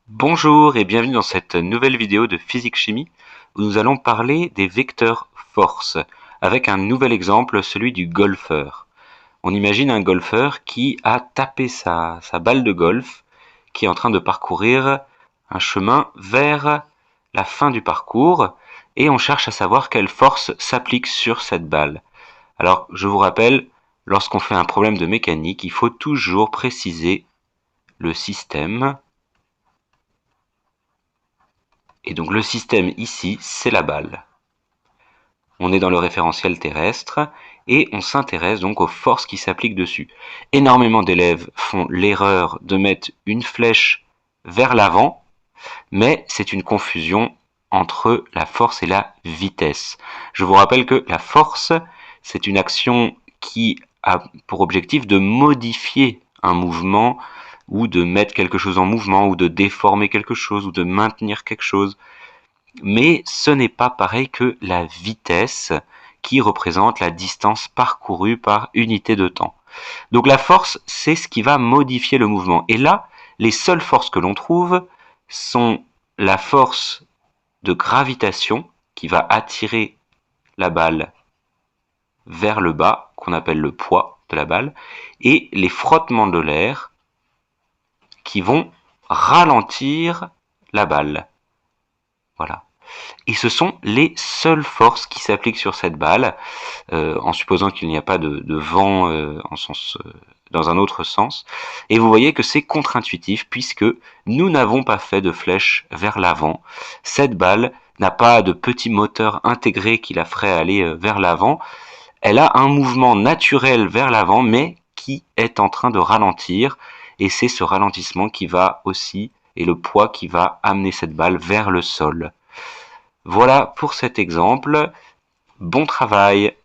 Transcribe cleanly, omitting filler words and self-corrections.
Bonjour et bienvenue dans cette nouvelle vidéo de physique-chimie où nous allons parler des vecteurs force avec un nouvel exemple, celui du golfeur. On imagine un golfeur qui a tapé sa balle de golf, qui est en train de parcourir un chemin vers la fin du parcours et on cherche à savoir quelle force s'applique sur cette balle. Alors je vous rappelle, lorsqu'on fait un problème de mécanique, il faut toujours préciser le système. Et donc le système ici, c'est la balle. On est dans le référentiel terrestre et on s'intéresse donc aux forces qui s'appliquent dessus. Énormément d'élèves font l'erreur de mettre une flèche vers l'avant, mais c'est une confusion entre la force et la vitesse. Je vous rappelle que la force, c'est une action qui a pour objectif de modifier un mouvement ou de mettre quelque chose en mouvement ou de déformer quelque chose ou de maintenir quelque chose. Mais ce n'est pas pareil que la vitesse qui représente la distance parcourue par unité de temps. Donc la force, c'est ce qui va modifier le mouvement. Et là, les seules forces que l'on trouve sont la force de gravitation qui va attirer la balle vers le bas, qu'on appelle le poids de la balle, et les frottements de l'air qui vont ralentir la balle. Voilà. Et ce sont les seules forces qui s'appliquent sur cette balle, en supposant qu'il n'y a pas de vent dans un autre sens. Et vous voyez que c'est contre-intuitif puisque nous n'avons pas fait de flèche vers l'avant. Cette balle n'a pas de petit moteur intégré qui la ferait aller vers l'avant. Elle a un mouvement naturel vers l'avant, mais qui est en train de ralentir. Et c'est ce ralentissement qui va aussi, et le poids qui va amener cette balle vers le sol. Voilà pour cet exemple. Bon travail!